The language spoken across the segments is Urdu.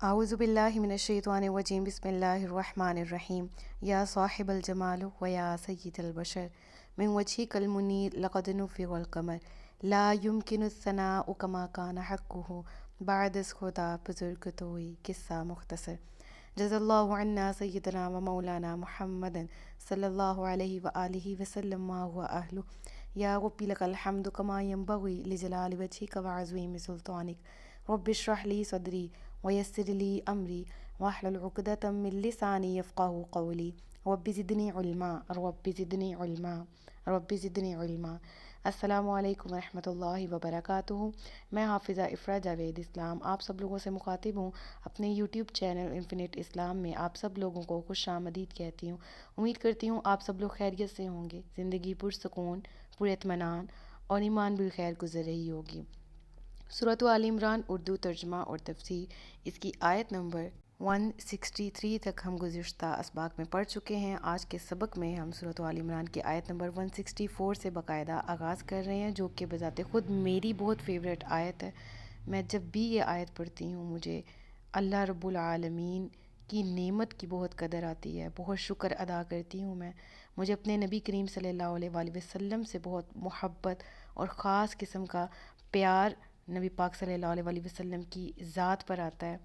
أعوذ بالله من الشيطان الرجيم بسم الله الرحمن الرحيم يا صاحب الجمال ويا سيد البشر من وجهك المنير لقد نفر القمر لا يمكن الثناء كما كان حقه بعد خدا بزرگ توئی قصہ مختصر جزا اللہ عنا سیدنا و مولانا محمد صلی اللہ علیہ وآلہ وسلم ما هو أهله یا رب لك الحمد كما ينبغي لجلال وجهك وعظيم سلطانك رب اشرح لي صدري ويسر لي أمري واحلل عقدة من لساني يفقهوا قولي رب زدني علما رب زدني علما رب زدنی علما۔ السلام علیکم ورحمۃ اللہ وبرکاتہ۔ میں حافظہ افرا جاوید اسلام آپ سب لوگوں سے مخاطب ہوں اپنے یوٹیوب چینل انفینٹ اسلام میں۔ آپ سب لوگوں کو خوش آمدید کہتی ہوں۔ امید کرتی ہوں آپ سب لوگ خیریت سے ہوں گے، زندگی پرسکون، پر اطمینان اور ایمان بالخیر گزر رہی ہوگی۔ سورۃ آل عمران اردو ترجمہ اور تفسیر، اس کی آیت نمبر 163 تک ہم گزشتہ اسباق میں پڑھ چکے ہیں۔ آج کے سبق میں ہم سورۃ آل عمران کی آیت نمبر 164 سے باقاعدہ آغاز کر رہے ہیں، جو کہ بذات خود میری بہت فیوریٹ آیت ہے۔ میں جب بھی یہ آیت پڑھتی ہوں مجھے اللہ رب العالمین کی نعمت کی بہت قدر آتی ہے، بہت شکر ادا کرتی ہوں میں۔ مجھے اپنے نبی کریم صلی اللہ علیہ وآلہ وسلم سے بہت محبت اور خاص قسم کا پیار نبی پاک صلی اللہ علیہ وآلہ وسلم کی ذات پر آتا ہے۔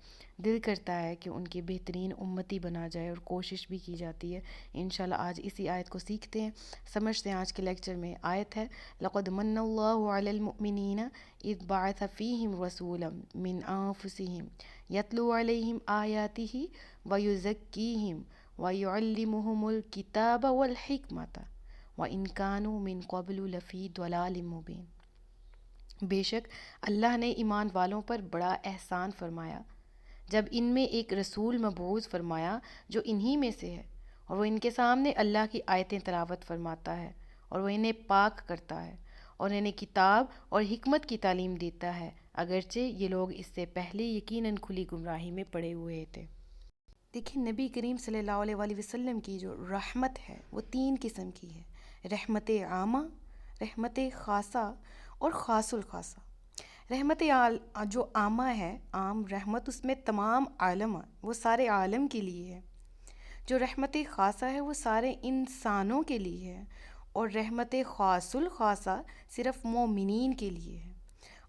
دل کرتا ہے کہ ان کے بہترین امتی بنا جائے اور کوشش بھی کی جاتی ہے۔ انشاءاللہ آج اسی آیت کو سیکھتے ہیں، سمجھتے ہیں۔ آج کے لیکچر میں آیت ہے لَقَدْ مَنَّ اللَّهُ عَلَى الْمُؤْمِنِينَ إِذْ بَعَثَ فِيهِمْ رَسُولًا مِّنْ أَنفُسِهِمْ يَتْلُو عَلَيْهِمْ آيَاتِهِ وَيُزَكِّيهِمْ وَيُعَلِّمُهُمُ الْكِتَابَ وَالْحِكْمَةَ وَإِنْ كَانُوا مِنْ قَبْلُ لَفِي ضَلَالٍ مُّبِينٍ۔ بے شک اللہ نے ایمان والوں پر بڑا احسان فرمایا جب ان میں ایک رسول مبعوث فرمایا جو انہی میں سے ہے، اور وہ ان کے سامنے اللہ کی آیتیں تلاوت فرماتا ہے، اور وہ انہیں پاک کرتا ہے، اور انہیں کتاب اور حکمت کی تعلیم دیتا ہے، اگرچہ یہ لوگ اس سے پہلے یقیناً کھلی گمراہی میں پڑے ہوئے تھے۔ دیکھیں، نبی کریم صلی اللہ علیہ وآلہ وسلم کی جو رحمت ہے وہ 3 قسم کی ہے: رحمت عامہ، رحمت خاصہ اور خاص الخاصہ۔ رحمت جو عامہ ہے، عام رحمت، اس میں تمام عالم، وہ سارے عالم کے لیے ہے۔ جو رحمت خاصہ ہے وہ سارے انسانوں کے لیے ہے، اور رحمت خاص الخاصہ صرف مومنین کے لیے ہے۔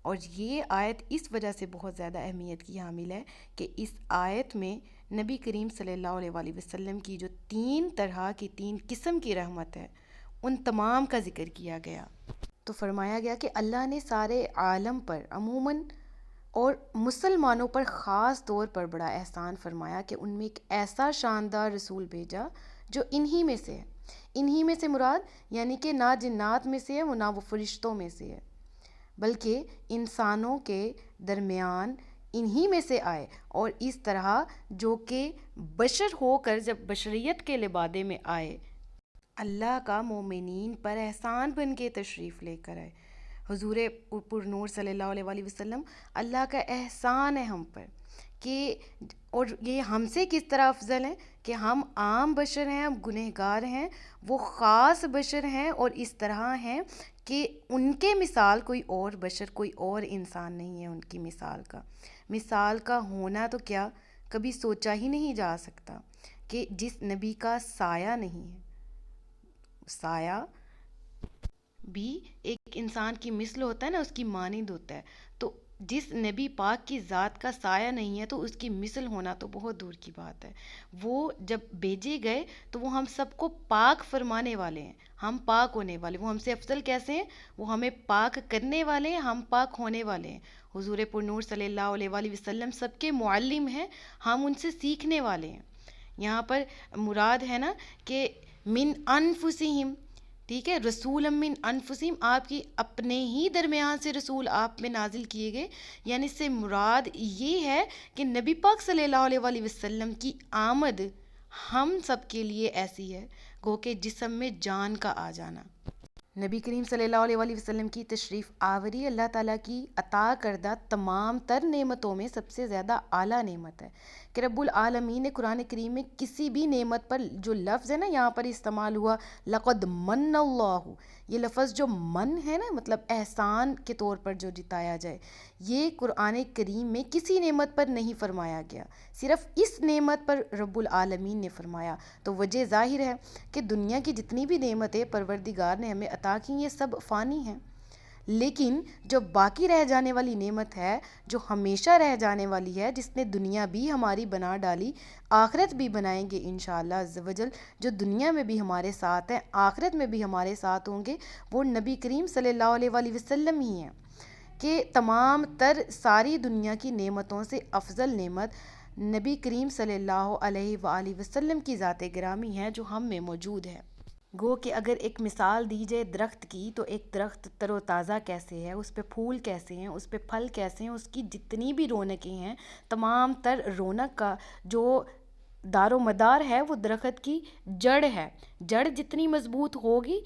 اور یہ آیت اس وجہ سے بہت زیادہ اہمیت کی حامل ہے کہ اس آیت میں نبی کریم صلی اللہ علیہ وآلہ وسلم کی جو 3 طرح کی 3 قسم کی رحمت ہے ان تمام کا ذکر کیا گیا۔ تو فرمایا گیا کہ اللہ نے سارے عالم پر عموماً اور مسلمانوں پر خاص طور پر بڑا احسان فرمایا کہ ان میں ایک ایسا شاندار رسول بھیجا جو انہی میں سے ہے۔ انہی میں سے مراد یعنی کہ نہ جنات میں سے ہے، وہ نہ وہ فرشتوں میں سے ہے، بلکہ انسانوں کے درمیان انہی میں سے آئے، اور اس طرح جو کہ بشر ہو کر جب بشریت کے لبادے میں آئے، اللہ کا مومنین پر احسان بن کے تشریف لے کر آئے۔ حضور پر نور صلی اللہ علیہ وآلہ وسلم اللہ کا احسان ہے ہم پر کہ، اور یہ ہم سے کس طرح افضل ہیں کہ ہم عام بشر ہیں، ہم گنہگار ہیں، وہ خاص بشر ہیں، اور اس طرح ہیں کہ ان کے مثال کوئی اور بشر، کوئی اور انسان نہیں ہے ان کی مثال کا ہونا تو کیا کبھی سوچا ہی نہیں جا سکتا کہ جس نبی کا سایہ نہیں ہے، سایہ بھی ایک انسان کی مثل ہوتا ہے نا، اس کی مانند ہوتا ہے، تو جس نبی پاک کی ذات کا سایہ نہیں ہے تو اس کی مثل ہونا تو بہت دور کی بات ہے۔ وہ جب بھیجے گئے تو وہ ہم سب کو پاک فرمانے والے ہیں، ہم پاک ہونے والے، وہ ہم سے افضل کیسے ہیں؟ وہ ہمیں پاک کرنے والے ہیں، ہم پاک ہونے والے ہیں۔ حضور پر نور صلی اللہ علیہ وآلہ وسلم سب کے معلم ہیں، ہم ان سے سیکھنے والے ہیں۔ یہاں پر مراد ہے نا کہ من انفسہم، ٹھیک ہے، رسول من انفسہم، آپ کی اپنے ہی درمیان سے رسول آپ میں نازل کیے گئے، یعنی اس سے مراد یہ ہے کہ نبی پاک صلی اللہ علیہ وآلہ وسلم کی آمد ہم سب کے لیے ایسی ہے گو کہ جسم میں جان کا آ جانا۔ نبی کریم صلی اللہ علیہ وسلم کی تشریف آوری اللہ تعالیٰ کی عطا کردہ تمام تر نعمتوں میں سب سے زیادہ اعلیٰ نعمت ہے کہ رب العالمین نے قرآن کریم میں کسی بھی نعمت پر جو لفظ ہے نا یہاں پر استعمال ہوا لقد من اللہ، یہ لفظ جو من ہے نا مطلب احسان کے طور پر جو جتایا جائے، یہ قرآن کریم میں کسی نعمت پر نہیں فرمایا گیا، صرف اس نعمت پر رب العالمین نے فرمایا۔ تو وجہ ظاہر ہے کہ دنیا کی جتنی بھی نعمتیں پروردگار نے ہمیں عطا کی یہ سب فانی ہیں، لیکن جو باقی رہ جانے والی نعمت ہے، جو ہمیشہ رہ جانے والی ہے، جس نے دنیا بھی ہماری بنا ڈالی، آخرت بھی بنائیں گے انشاءاللہ عز و جل، جو دنیا میں بھی ہمارے ساتھ ہیں آخرت میں بھی ہمارے ساتھ ہوں گے، وہ نبی کریم صلی اللہ علیہ وسلم ہی ہیں کہ تمام تر ساری دنیا کی نعمتوں سے افضل نعمت نبی کریم صلی اللہ علیہ وآلہ وسلم کی ذات گرامی ہے جو ہم میں موجود ہے۔ گو کہ اگر ایک مثال دی جائے درخت کی، تو ایک درخت تر و تازہ کیسے ہے، اس پہ پھول کیسے ہیں، اس پہ پھل کیسے ہیں، اس کی جتنی بھی رونقیں ہیں، تمام تر رونق کا جو دار و مدار ہے وہ درخت کی جڑ ہے۔ جڑ جتنی مضبوط ہوگی،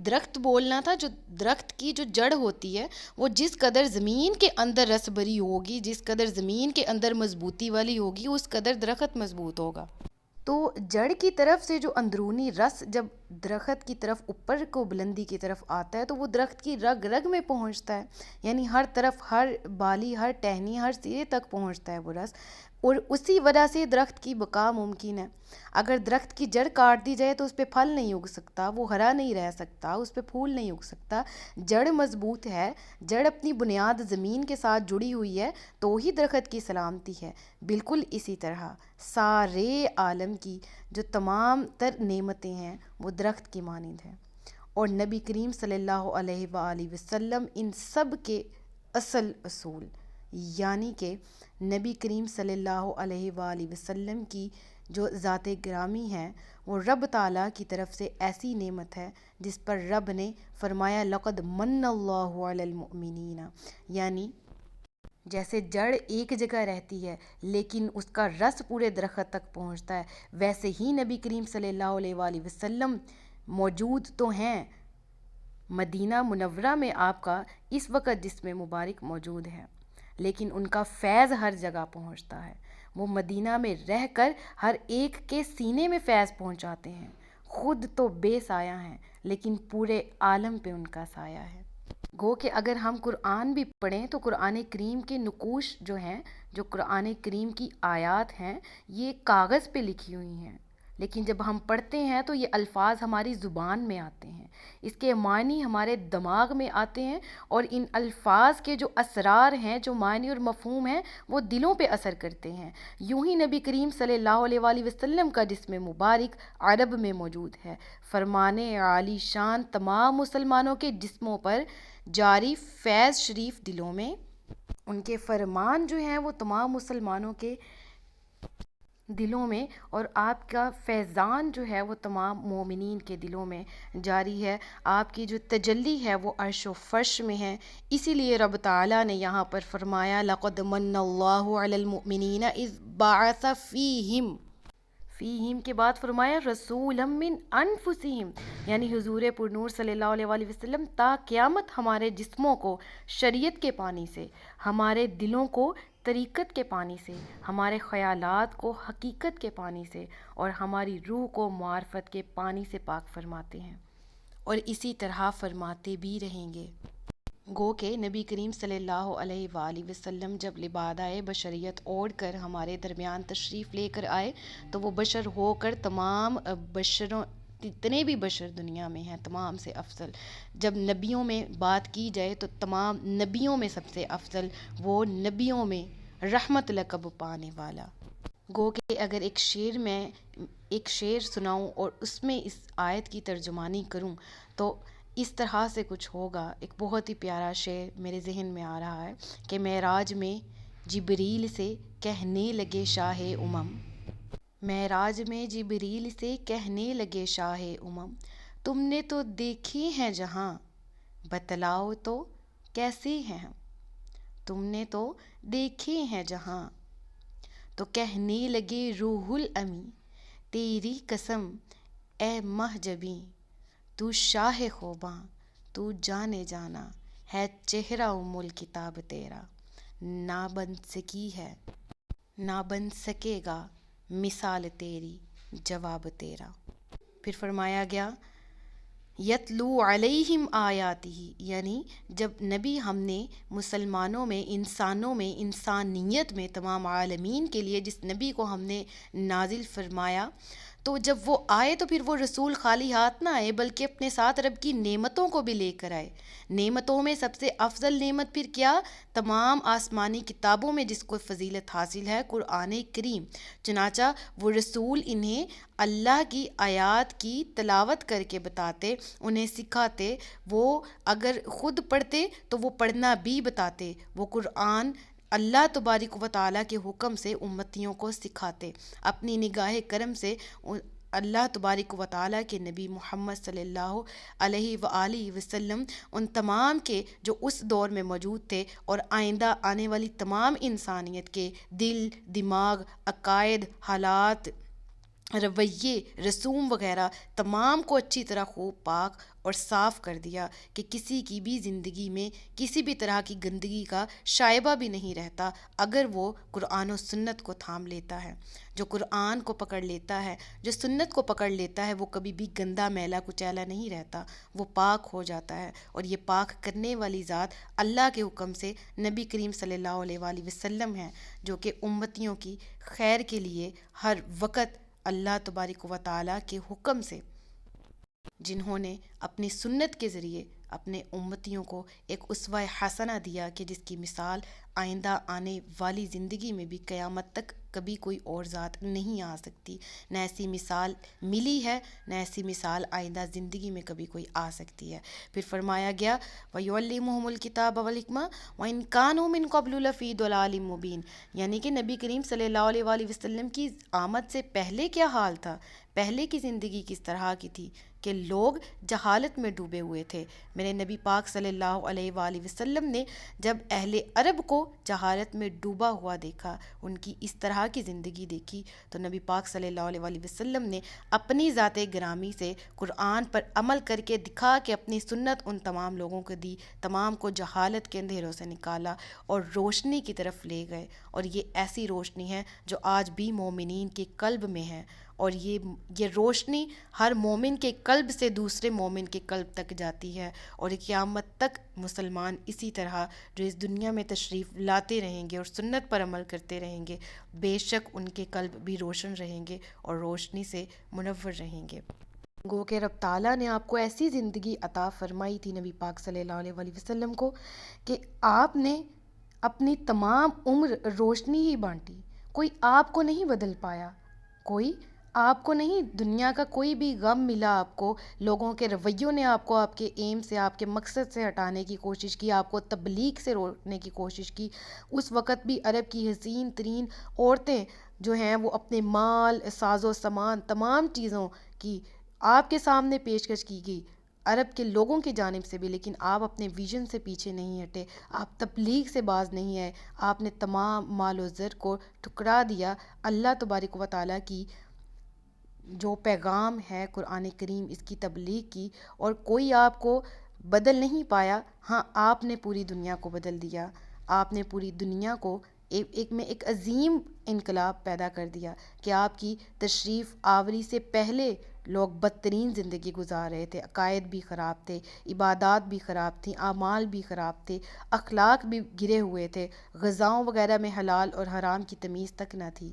درخت بولنا تھا، جو درخت کی جو جڑ ہوتی ہے وہ جس قدر زمین کے اندر رس بھری ہوگی، جس قدر زمین کے اندر مضبوطی والی ہوگی، اس قدر درخت مضبوط ہوگا۔ تو جڑ کی طرف سے جو اندرونی رس جب درخت کی طرف اوپر کو بلندی کی طرف آتا ہے تو وہ درخت کی رگ رگ میں پہنچتا ہے، یعنی ہر طرف، ہر بالی، ہر ٹہنی، ہر سرے تک پہنچتا ہے وہ رس، اور اسی وجہ سے درخت کی بقا ممکن ہے۔ اگر درخت کی جڑ کاٹ دی جائے تو اس پہ پھل نہیں اگ سکتا، وہ ہرا نہیں رہ سکتا، اس پہ پھول نہیں اگ سکتا۔ جڑ مضبوط ہے، جڑ اپنی بنیاد زمین کے ساتھ جڑی ہوئی ہے تو ہی درخت کی سلامتی ہے۔ بالکل اسی طرح سارے عالم کی جو تمام تر نعمتیں ہیں وہ درخت کی مانند ہیں، اور نبی کریم صلی اللہ علیہ وآلہ وسلم ان سب کے اصل اصول، یعنی کہ نبی کریم صلی اللہ علیہ وآلہ وسلم کی جو ذات گرامی ہے وہ رب تعالیٰ کی طرف سے ایسی نعمت ہے جس پر رب نے فرمایا لقد من اللہ علی المؤمنین، یعنی جیسے جڑ ایک جگہ رہتی ہے لیکن اس کا رس پورے درخت تک پہنچتا ہے، ویسے ہی نبی کریم صلی اللہ علیہ وآلہ وسلم موجود تو ہیں مدینہ منورہ میں، آپ کا اس وقت جسم مبارک موجود ہے، لیکن ان کا فیض ہر جگہ پہنچتا ہے۔ وہ مدینہ میں رہ کر ہر ایک کے سینے میں فیض پہنچاتے ہیں، خود تو بے سایہ ہیں لیکن پورے عالم پہ ان کا سایہ ہے۔ گو کہ اگر ہم قرآن بھی پڑھیں تو قرآن کریم کے نقوش جو ہیں، جو قرآن کریم کی آیات ہیں، یہ کاغذ پہ لکھی ہوئی ہیں، لیکن جب ہم پڑھتے ہیں تو یہ الفاظ ہماری زبان میں آتے ہیں، اس کے معنی ہمارے دماغ میں آتے ہیں، اور ان الفاظ کے جو اسرار ہیں، جو معنی اور مفہوم ہیں، وہ دلوں پہ اثر کرتے ہیں۔ یوں ہی نبی کریم صلی اللہ علیہ وآلہ وسلم کا جسم مبارک عرب میں موجود ہے، فرمان عالی شان تمام مسلمانوں کے جسموں پر جاری، فیض شریف دلوں میں، ان کے فرمان جو ہیں وہ تمام مسلمانوں کے دلوں میں، اور آپ کا فیضان جو ہے وہ تمام مومنین کے دلوں میں جاری ہے۔ آپ کی جو تجلی ہے وہ عرش و فرش میں ہے، اسی لیے رب تعالیٰ نے یہاں پر فرمایا لقد من اللہ علی المؤمنین اذ بعث فیہم، فیہم کے بعد فرمایا رسولا من انفسہم، یعنی حضور پرنور صلی اللہ علیہ وآلہ وسلم تا قیامت ہمارے جسموں کو شریعت کے پانی سے، ہمارے دلوں کو طریقت کے پانی سے، ہمارے خیالات کو حقیقت کے پانی سے، اور ہماری روح کو معرفت کے پانی سے پاک فرماتے ہیں، اور اسی طرح فرماتے بھی رہیں گے۔ گو کہ نبی کریم صلی اللہ علیہ وآلہ وسلم جب لبادۂ بشریت اوڑھ کر ہمارے درمیان تشریف لے کر آئے تو وہ بشر ہو کر تمام بشروں، جتنے بھی بشر دنیا میں ہیں تمام سے افضل۔ جب نبیوں میں بات کی جائے تو تمام نبیوں میں سب سے افضل، وہ نبیوں میں رحمت لقب پانے والا۔ گو کہ اگر ایک شعر سناؤں اور اس میں اس آیت کی ترجمانی کروں تو اس طرح سے کچھ ہوگا۔ ایک بہت ہی پیارا شعر میرے ذہن میں آ رہا ہے کہ معراج میں جبریل سے کہنے لگے شاہ امم، معراج میں جبریل سے کہنے لگے شاہ امم، تم نے تو دیکھے ہیں جہاں، بتلاؤ تو کیسے ہیں ہم، تم نے تو دیکھے ہیں جہاں، تو کہنے لگے روح الامی، تیری قسم اے مہ جبیں تو شاہ خوباں، تو جانے جانا ہے چہرہ ام الکتاب تیرا، نہ بن سکی ہے نہ بن سکے گا مثال تیری جواب تیرا۔ پھر فرمایا گیا یتلو علیہم آیاتہ، یعنی جب نبی ہم نے مسلمانوں میں، انسانوں میں، انسانیت میں، تمام عالمین کے لیے جس نبی کو ہم نے نازل فرمایا، تو جب وہ آئے تو پھر وہ رسول خالی ہاتھ نہ آئے بلکہ اپنے ساتھ رب کی نعمتوں کو بھی لے کر آئے۔ نعمتوں میں سب سے افضل نعمت پھر کیا؟ تمام آسمانی کتابوں میں جس کو فضیلت حاصل ہے، قرآن کریم۔ چنانچہ وہ رسول انہیں اللہ کی آیات کی تلاوت کر کے بتاتے، انہیں سکھاتے، وہ اگر خود پڑھتے تو وہ پڑھنا بھی بتاتے، وہ قرآن اللہ تبارک و تعالیٰ کے حکم سے امتیوں کو سکھاتے، اپنی نگاہ کرم سے اللہ تبارک و تعالیٰ کے نبی محمد صلی اللہ علیہ وآلہ وسلم ان تمام کے جو اس دور میں موجود تھے اور آئندہ آنے والی تمام انسانیت کے دل، دماغ، عقائد، حالات، رویے، رسوم وغیرہ تمام کو اچھی طرح خوب پاک اور صاف کر دیا کہ کسی کی بھی زندگی میں کسی بھی طرح کی گندگی کا شائبہ بھی نہیں رہتا اگر وہ قرآن و سنت کو تھام لیتا ہے۔ جو قرآن کو پکڑ لیتا ہے، جو سنت کو پکڑ لیتا ہے، وہ کبھی بھی گندا میلا کچیلا نہیں رہتا، وہ پاک ہو جاتا ہے۔ اور یہ پاک کرنے والی ذات اللہ کے حکم سے نبی کریم صلی اللہ علیہ وآلہ وسلم ہے، جو کہ امتیوں کی خیر کے لیے ہر وقت اللہ تبارک و تعالیٰ کے حکم سے، جنہوں نے اپنی سنت کے ذریعے اپنے امتیوں کو ایک اسوہ حسنہ دیا کہ جس کی مثال آئندہ آنے والی زندگی میں بھی قیامت تک کبھی کوئی اور ذات نہیں آ سکتی، نہ ایسی مثال ملی ہے، نہ ایسی مثال آئندہ زندگی میں کبھی کوئی آ سکتی ہے۔ پھر فرمایا گیا وَيُعَلِّمُهُمُ الْكِتَابَ وَالْحِکْمَةَ وَإِنْ كَانُوا مِنْ قَبْلُ لَفِي ضَلَالٍ مُبِينٍ، یعنی کہ نبی کریم صلی اللہ علیہ وآلہ وسلم کی آمد سے پہلے کیا حال تھا، پہلے کی زندگی کس طرح کی تھی کہ لوگ جہالت میں ڈوبے ہوئے تھے۔ میرے نبی پاک صلی اللہ علیہ وآلہ وسلم نے جب اہل عرب کو جہالت میں ڈوبا ہوا دیکھا، ان کی اس طرح کی زندگی دیکھی، تو نبی پاک صلی اللہ علیہ وآلہ وسلم نے اپنی ذات گرامی سے قرآن پر عمل کر کے دکھا کہ اپنی سنت ان تمام لوگوں کو دی، تمام کو جہالت کے اندھیروں سے نکالا اور روشنی کی طرف لے گئے۔ اور یہ ایسی روشنی ہے جو آج بھی مومنین کے قلب میں ہے، اور یہ روشنی ہر مومن کے قلب سے دوسرے مومن کے قلب تک جاتی ہے، اور قیامت تک مسلمان اسی طرح جو اس دنیا میں تشریف لاتے رہیں گے اور سنت پر عمل کرتے رہیں گے، بے شک ان کے قلب بھی روشن رہیں گے اور روشنی سے منور رہیں گے۔ گو کہ رب تعالیٰ نے آپ کو ایسی زندگی عطا فرمائی تھی نبی پاک صلی اللہ علیہ وآلہ وسلم کو کہ آپ نے اپنی تمام عمر روشنی ہی بانٹی، کوئی آپ کو نہیں بدل پایا، کوئی آپ کو نہیں، دنیا کا کوئی بھی غم ملا آپ کو، لوگوں کے رویوں نے آپ کو آپ کے ایم سے، آپ کے مقصد سے ہٹانے کی کوشش کی، آپ کو تبلیغ سے روکنے کی کوشش کی۔ اس وقت بھی عرب کی حسین ترین عورتیں جو ہیں وہ اپنے مال، ساز و سامان، تمام چیزوں کی آپ کے سامنے پیشکش کی گئی عرب کے لوگوں کی جانب سے بھی، لیکن آپ اپنے ویژن سے پیچھے نہیں ہٹے، آپ تبلیغ سے باز نہیں آئے، آپ نے تمام مال و زر کو ٹھکرا دیا۔ اللہ تبارک و تعالیٰ کی جو پیغام ہے قرآن کریم، اس کی تبلیغ کی، اور کوئی آپ کو بدل نہیں پایا۔ ہاں، آپ نے پوری دنیا کو بدل دیا، آپ نے پوری دنیا کو ایک عظیم انقلاب پیدا کر دیا کہ آپ کی تشریف آوری سے پہلے لوگ بدترین زندگی گزار رہے تھے، عقائد بھی خراب تھے، عبادات بھی خراب تھیں، اعمال بھی خراب تھے، اخلاق بھی گرے ہوئے تھے، غذاؤں وغیرہ میں حلال اور حرام کی تمیز تک نہ تھی،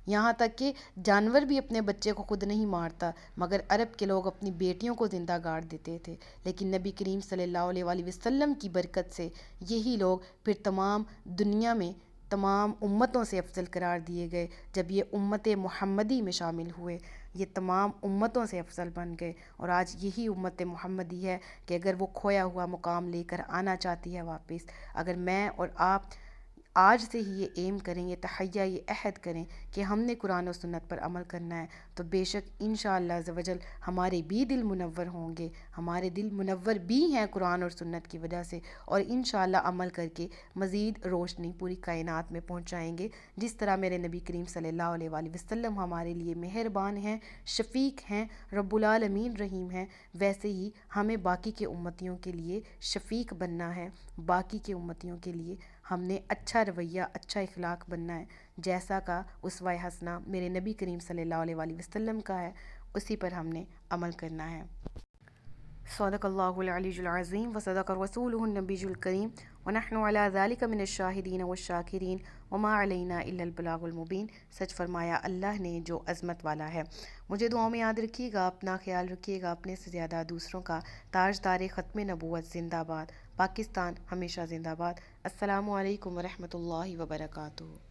یہاں تک کہ جانور بھی اپنے بچے کو خود نہیں مارتا، مگر عرب کے لوگ اپنی بیٹیوں کو زندہ گاڑ دیتے تھے۔ لیکن نبی کریم صلی اللہ علیہ وآلہ وسلم کی برکت سے یہی لوگ پھر تمام دنیا میں تمام امتوں سے افضل قرار دیے گئے۔ جب یہ امت محمدی میں شامل ہوئے، یہ تمام امتوں سے افضل بن گئے، اور آج یہی امت محمدی ہے کہ اگر وہ کھویا ہوا مقام لے کر آنا چاہتی ہے واپس، اگر میں اور آپ آج سے ہی یہ ایم کریں، یہ تحیہ، یہ عہد کریں کہ ہم نے قرآن و سنت پر عمل کرنا ہے، تو بے شک انشاءاللہ عز و جل ہمارے بھی دل منور ہوں گے، ہمارے دل منور بھی ہیں قرآن اور سنت کی وجہ سے، اور انشاءاللہ عمل کر کے مزید روشنی پوری کائنات میں پہنچائیں گے۔ جس طرح میرے نبی کریم صلی اللہ علیہ وآلہ وسلم ہمارے لیے مہربان ہیں، شفیق ہیں، رب العالمین رحیم ہیں، ویسے ہی ہمیں باقی کے امتیوں کے لیے شفیق بننا ہے، باقی کے امتیوں کے لیے ہم نے اچھا رویہ، اچھا اخلاق بننا ہے، جیسا کا اسوہ حسنہ میرے نبی کریم صلی اللہ علیہ وآلہ وسلم کا ہے، اسی پر ہم نے عمل کرنا ہے۔ صدق اللہ العلی العظیم وصدق رسولہ النبی الکریم ونحن علی ذلک من الشاہدین والشاکرین وما علینا الا البلاغ المبین۔ سچ فرمایا اللہ نے جو عظمت والا ہے۔ مجھے دعاؤں میں یاد رکھیے گا، اپنا خیال رکھیے گا، اپنے سے زیادہ دوسروں کا۔ تاجدار ختم نبوت زندہ باد، پاکستان ہمیشہ زندہ باد۔ السلام علیکم ورحمۃ اللہ وبرکاتہ۔